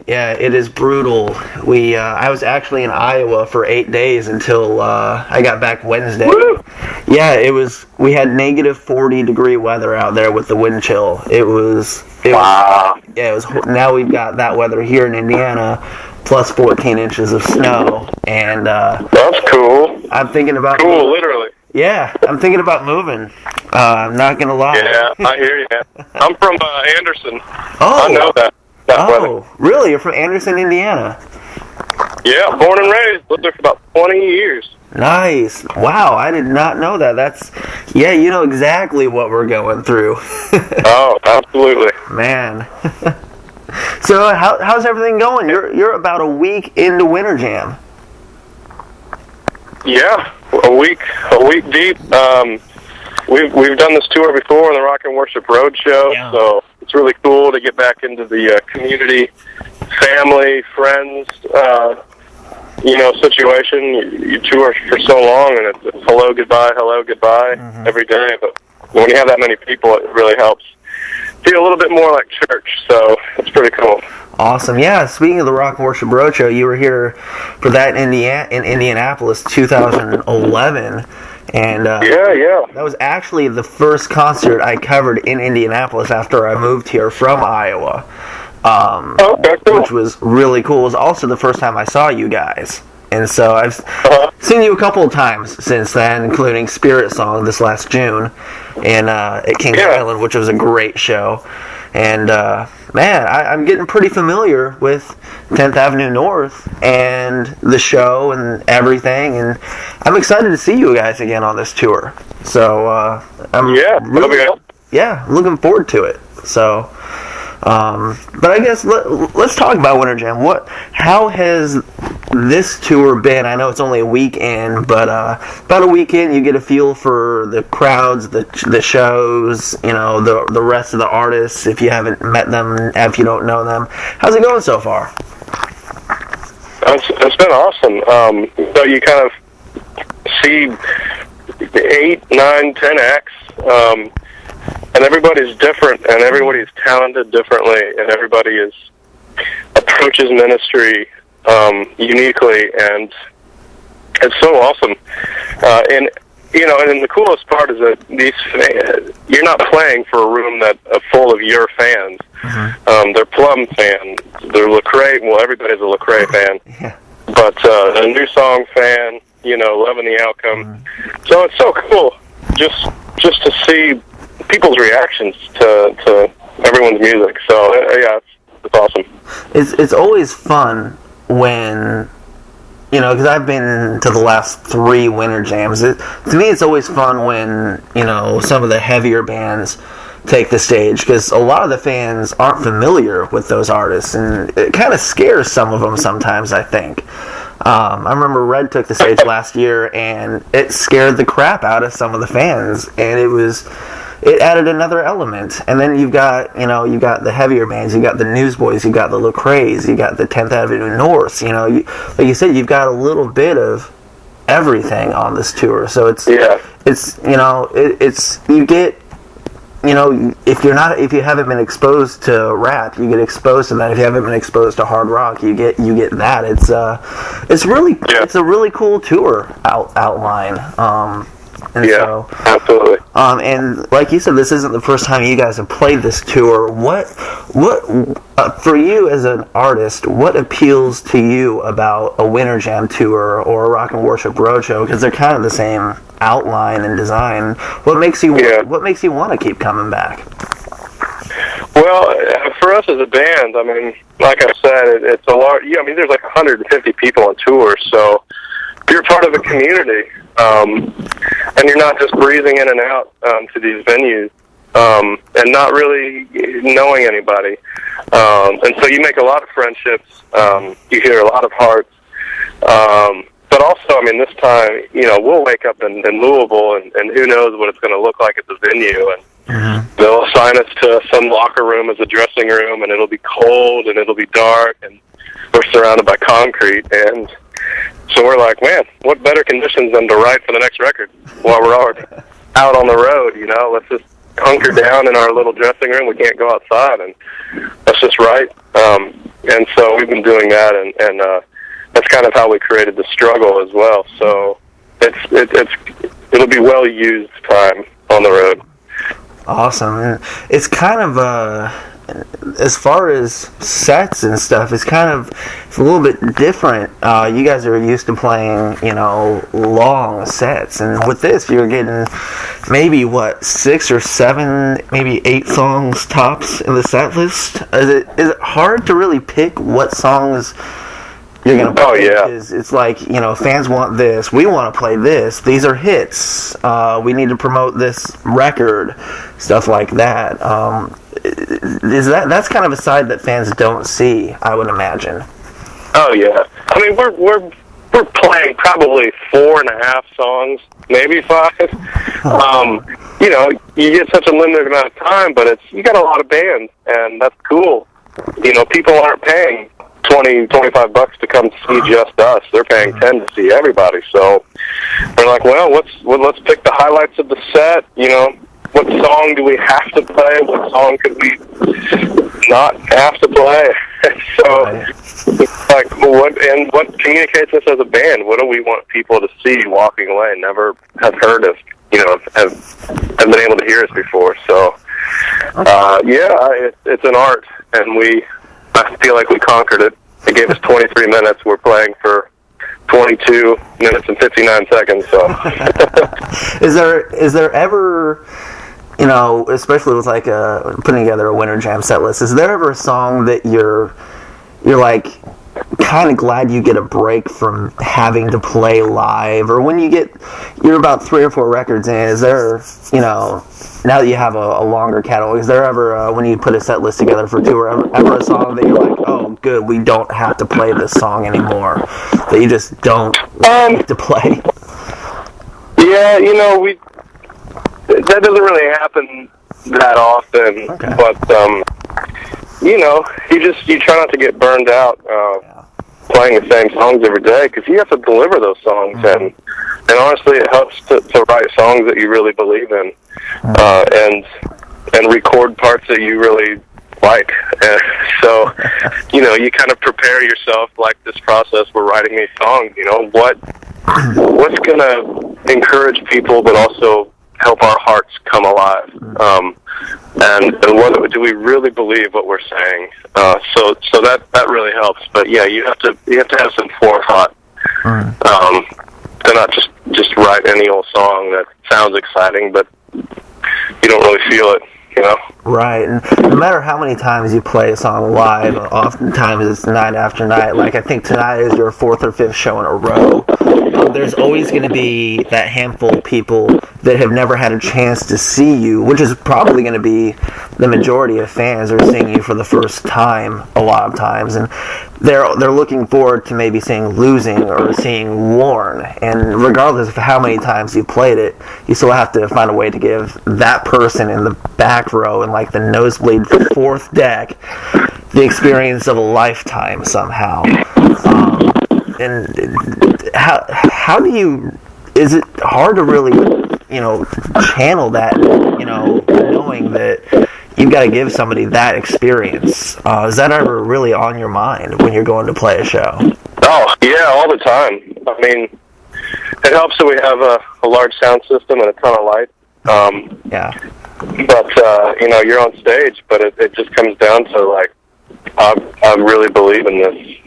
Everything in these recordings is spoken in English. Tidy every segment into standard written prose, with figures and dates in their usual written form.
Yeah, it is brutal. I was actually in Iowa for 8 days until I got back Wednesday. Woo! Yeah, we had negative 40-degree weather out there with the wind chill. Wow. Now we've got that weather here in Indiana, plus 14 inches of snow, and that's cool. I'm thinking about literally. Yeah, I'm thinking about moving. I'm not gonna lie. Yeah, I hear you. I'm from Anderson. Oh, I know that weather. Really? You're from Anderson, Indiana? Yeah, born and raised. Lived there for about 20 years. Nice. Wow, I did not know that. You know exactly what we're going through. Oh, absolutely. Man. So how's everything going? You're about a week into Winter Jam. Yeah, a week deep. We've done this tour before on the Rock and Worship Roadshow, yeah. So it's really cool to get back into the community, family, friends, situation. You tour for so long, and it's hello, goodbye, Mm-hmm. every day. But when you have that many people, it really helps feel a little bit more like church. So it's pretty cool. Awesome. Yeah, speaking of the Rock and Worship Roadshow, you were here for that in Indianapolis 2011. And yeah. That was actually the first concert I covered in Indianapolis after I moved here from Iowa. Okay, cool. Which was really cool. It was also the first time I saw you guys. And so I've seen you a couple of times since then, including Spirit Song this last June at Kings Island, which was a great show. And, man, I'm getting pretty familiar with 10th Avenue North and the show and everything. And I'm excited to see you guys again on this tour. So, I'm looking forward to it. So, but I guess let's talk about Winter Jam. How has this tour been? I know it's only a weekend, but about a weekend you get a feel for the crowds, the shows, the rest of the artists. If you haven't met them, if you don't know them, how's it going so far? It's been awesome. So you kind of see 8, 9, 10 acts. And everybody's different, and everybody's talented differently, and everybody approaches ministry uniquely, and it's so awesome. And the coolest part is that you're not playing for a room full of your fans. Mm-hmm. They're Plum fans, they're Lecrae. Well, everybody's a Lecrae fan, yeah. But a new song fan. Loving the outcome. Mm-hmm. So it's so cool just to see people's reactions to everyone's music. So yeah, it's awesome. It's always fun when because I've been to the last 3 Winter Jams. To me, it's always fun when some of the heavier bands take the stage, because a lot of the fans aren't familiar with those artists, and it kind of scares some of them sometimes, I think. I remember Red took the stage last year, and it scared the crap out of some of the fans, and it added another element. And then you've got the heavier bands, you got the Newsboys, you got the Lecraes, you got the 10th Avenue North. Like you said, you've got a little bit of everything on this tour. So you get. If you haven't been exposed to rap, you get exposed to that. If you haven't been exposed to hard rock, you get that. It's a really cool tour outline. So, absolutely. And like you said, this isn't the first time you guys have played this tour. What for you as an artist, what appeals to you about a Winter Jam tour or a Rock and Worship Roadshow? Because they're kind of the same outline and design. What makes you want to keep coming back? Well, for us as a band, I mean, like I said, it's a large. There's like 150 people on tour, so you're part of a community. And you're not just breezing in and out to these venues and not really knowing anybody. And so you make a lot of friendships. You hear a lot of hearts. But also, this time, we'll wake up in Louisville, and who knows what it's going to look like at the venue. And they'll assign us to some locker room as a dressing room, and it'll be cold, and it'll be dark, and we're surrounded by concrete. And so we're like, man, what better conditions than to write for the next record while we're already out on the road, Let's just hunker down in our little dressing room. We can't go outside, and let's just write And so we've been doing that, and that's kind of how we created The Struggle as well. So it'll be well used time on the road. Awesome. It's kind of as far as sets and stuff, it's a little bit different. You guys are used to playing, long sets, and with this, you're getting maybe 6 or 7, maybe 8 songs tops in the set list. Is it hard to really pick what songs you're gonna play? Oh yeah. Because it's like, fans want this, we want to play this. These are hits. We need to promote this record, stuff like that. That's kind of a side that fans don't see, I would imagine. Oh yeah. I mean, we're playing probably 4.5 songs, maybe 5. You get such a limited amount of time, but you got a lot of bands, and that's cool. People aren't paying $20-$25 to come see just us. They're paying $10 to see everybody. So we're like, well, let's pick the highlights of the set. What song do we have to play? What song could we not have to play? So it's like, what communicates us as a band? What do we want people to see walking away and never have heard of, have been able to hear us before? So it's an art, and I feel like we conquered it. They gave us 23 minutes. We're playing for 22 minutes and 59 seconds. So, is there ever, especially with like putting together a Winter Jam set list, is there ever a song that you're like kind of glad you get a break from having to play live, or when you're about 3 or 4 records in, is there, now that you have a longer catalog, is there ever, when you put a set list together for tour, ever a song that you're like, oh, good, we don't have to play this song anymore, that you just don't like to play? Yeah, that doesn't really happen that often, okay. But, you try not to get burned out playing the same songs every day, because you have to deliver those songs, and honestly, it helps to write songs that you really believe in, and record parts that you really like. So, you kind of prepare yourself like this process. We're writing these songs. What's gonna encourage people, but also help our hearts come alive. And what do we really believe what we're saying? So that really helps. But yeah, you have to have some forethought. To not just write any old song that sounds exciting, but you don't really feel it. Right, and no matter how many times you play a song live, oftentimes it's night after night. Like, I think tonight is your 4th or 5th show in a row. There's always going to be that handful of people that have never had a chance to see you, which is probably going to be the majority of fans are seeing you for the first time a lot of times, and they're looking forward to maybe seeing Losing or seeing Worn, and regardless of how many times you played it, you still have to find a way to give that person in the back row in like the nosebleed 4th deck the experience of a lifetime somehow. And how do you, is it hard to really, channel that, knowing that you've got to give somebody that experience? Is that ever really on your mind when you're going to play a show? Oh, yeah, all the time. I mean, it helps that we have a large sound system and a ton of light. Yeah. But, you're on stage, but it just comes down to, like, I really believe in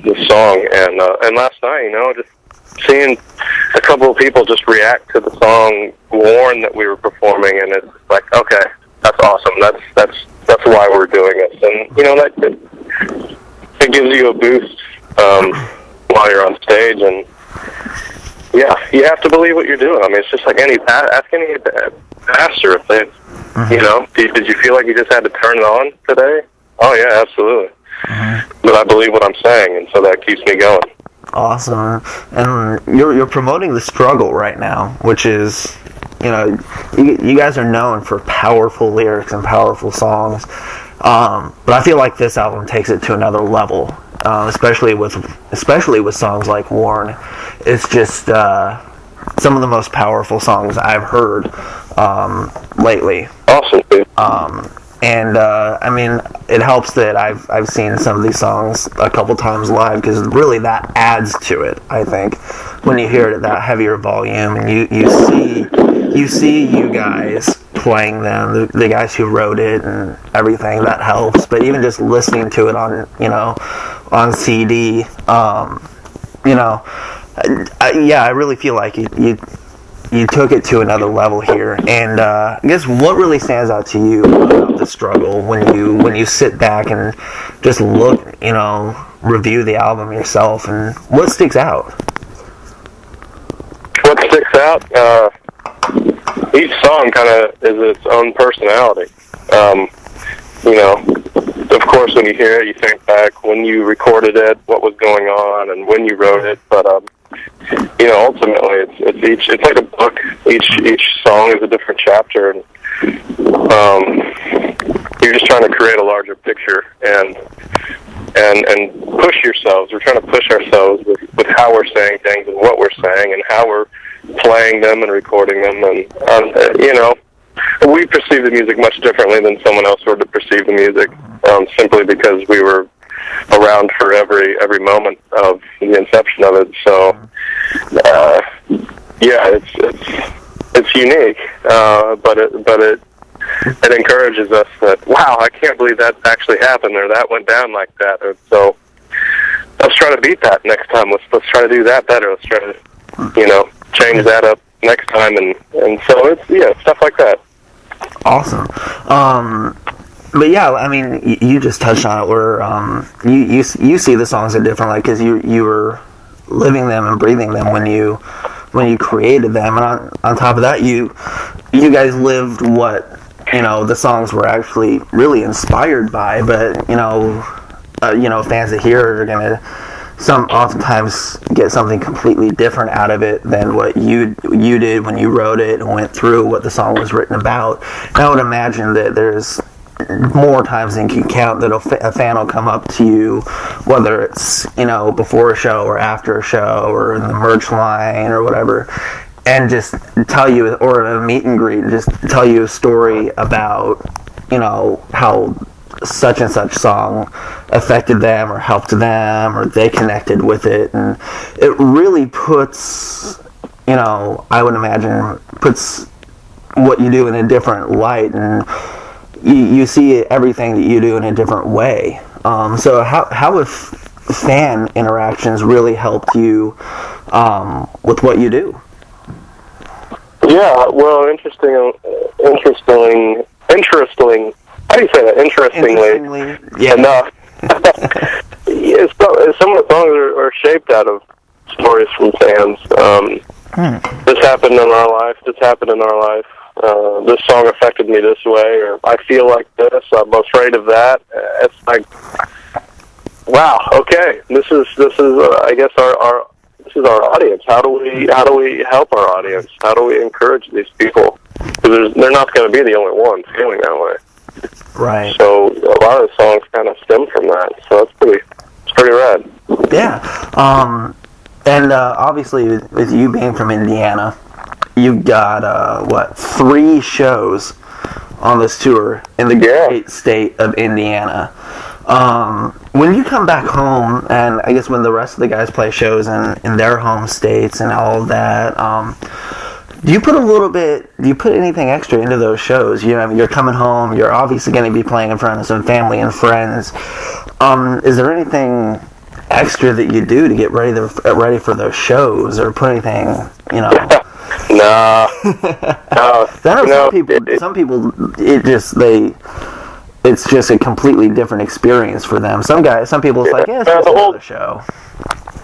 this song. And last night, just seeing a couple of people just react to the song Worn that we were performing, and it's like, okay, that's awesome. That's why we're doing this. And, that it gives you a boost while you're on stage. And, yeah, you have to believe what you're doing. I mean, it's just like ask any pastor if they, did you feel like you just had to turn it on today? Oh, yeah, absolutely. But I believe what I'm saying, and so that keeps me going. Awesome. And you're promoting The Struggle right now, which is, you guys are known for powerful lyrics and powerful songs. But I feel like this album takes it to another level, especially with songs like Worn. It's just some of the most powerful songs I've heard lately. Awesome, dude. And I mean, it helps that I've seen some of these songs a couple times live, because really that adds to it. I think when you hear it at that heavier volume, and you see you guys playing them, the guys who wrote it and everything, that helps. But even just listening to it on on CD, I really feel like you took it to another level here. And I guess what really stands out to you about the struggle when you sit back and just look, review the album yourself, and what sticks out? What sticks out? Each song kind of is its own personality. Of course, when you hear it, you think back when you recorded it, what was going on, and when you wrote it. But ultimately, it's like a book. Each song is a different chapter, and you're just trying to create a larger picture and push yourselves. We're trying to push ourselves with how we're saying things and what we're saying and how we're playing them and recording them, and we perceive the music much differently than someone else would to perceive the music, simply because we were around for every moment of the inception of it. So, it's unique, but it encourages us that, wow, I can't believe that actually happened, or that went down like that. And so let's try to beat that next time. Let's try to do that better. Let's try to change that up next time, and so it's stuff like that. Awesome. But yeah, I mean, you just touched on it, where you see the songs are different, like, because you were living them and breathing them when you created them, and on top of that, you guys lived what the songs were actually really inspired by. But fans that hear it are gonna oftentimes get something completely different out of it than what you did when you wrote it and went through what the song was written about. And I would imagine that there's more times than you can count that a fan will come up to you, whether it's before a show or after a show or in the merch line or whatever, and just tell you, or a meet and greet, just tell you a story about how such and such song affected them or helped them, or they connected with it. And it really puts, I would imagine, puts what you do in a different light, and you see everything that you do in a different way. So how have fan interactions really helped you with what you do? Yeah, well, interesting. How do you say that? Interestingly yeah. Enough. Some of the songs are shaped out of stories from fans. This happened in our life. This happened in our life. This song affected me this way, or I feel like this. I'm afraid of that. It's like, wow. Okay, this is I guess this is our audience. How do we help our audience? How do we encourage these people? Because they're not going to be the only ones feeling that way. Right. So a lot of the songs kind of stem from that. So it's pretty rad. Yeah. And obviously, with you being from Indiana, you've got 3 shows on this tour in the great state of Indiana. When you come back home, and I guess when the rest of the guys play shows in their home states and all of that, do you put anything extra into those shows? You're coming home, you're obviously going to be playing in front of some family and friends. Is there anything extra that you do to get ready for those shows, or put anything, No. Some people, it's just a completely different experience for them. Some people, it's like, it's just another show.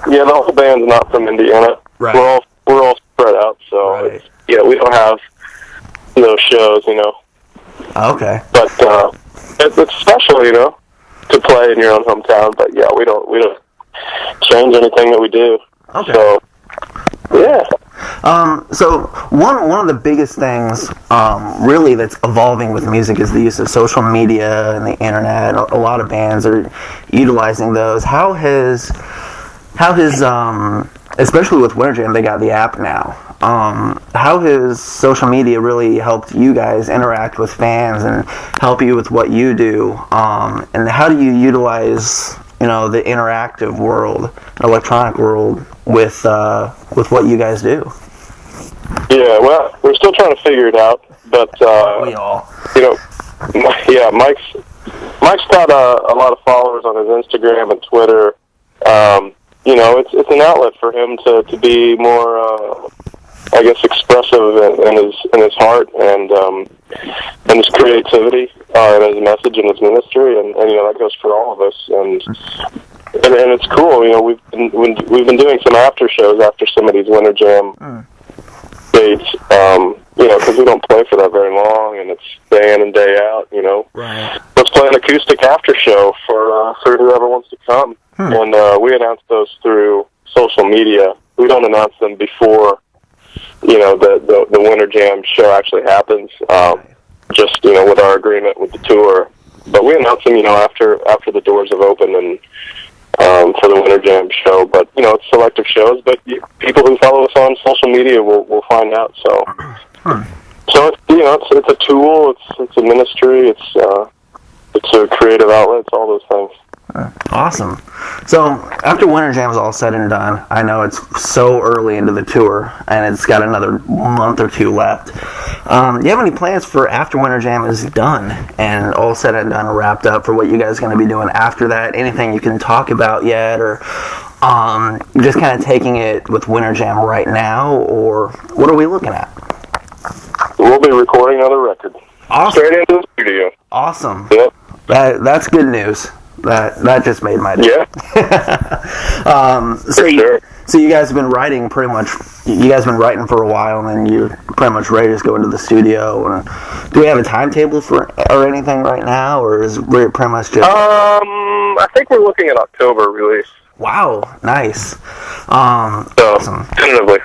Yeah, the whole band's not from Indiana. Right. We're all spread out, so right. We don't have those shows, Okay. But it's special, to play in your own hometown. But yeah, we don't change anything that we do. Okay. So yeah. So one of the biggest things, really, that's evolving with music is the use of social media and the internet. A lot of bands are utilizing those. How has especially with Winter Jam, they got the app now. how has social media really helped you guys interact with fans and help you with what you do? And how do you utilize, the interactive world, electronic world, with what you guys do? Yeah, well, we're still trying to figure it out, but We all. Yeah, Mike's got a lot of followers on his Instagram and Twitter. It's an outlet for him to be more, I guess, expressive in his heart and his creativity and his message and his ministry, and that goes for all of us. And it's cool. We've been doing some after shows after some of these Winter Jam dates. Because we don't play for that very long, and it's day in and day out. Right. Let's play an acoustic after show for whoever wants to come. And we announce those through social media. We don't announce them before, the Winter Jam show actually happens. Just with our agreement with the tour. But we announce them, after the doors have opened and for the Winter Jam show. But it's selective shows. But people who follow us on social media will find out. So. So it's a tool. It's a ministry. It's a creative outlet. It's all those things. Awesome. So after Winter Jam is all said and done, I know it's so early into the tour, and it's got another month or two left. Do you have any plans for after Winter Jam is done and all said and done, wrapped up, for what you guys are going to be doing after that? Anything you can talk about yet, or just kind of taking it with Winter Jam right now, or what are we looking at? We'll be recording another record. Awesome. Straight into the studio. Awesome. Yep. That's good news. That just made my day. Yeah. So you guys have been writing pretty much. You guys have been writing for a while, and then you're pretty much ready to just go into the studio. And do we have a timetable or anything right now, or is it pretty much just? I think we're looking at October release. Wow, nice. Awesome. Tentatively.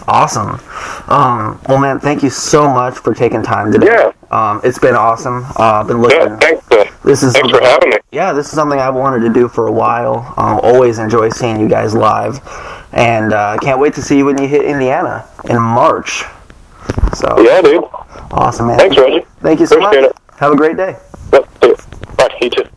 Awesome. Well, man, thank you so much for taking time today. Yeah. It's been awesome. Been looking. Yeah, thanks. Thanks for having me. Yeah, this is something I've wanted to do for a while. Always enjoy seeing you guys live, and can't wait to see you when you hit Indiana in March. So. Yeah, dude. Awesome, man. Thanks, Reggie. Thank you so much. Appreciate it. Have a great day. Yep. Bye. You too.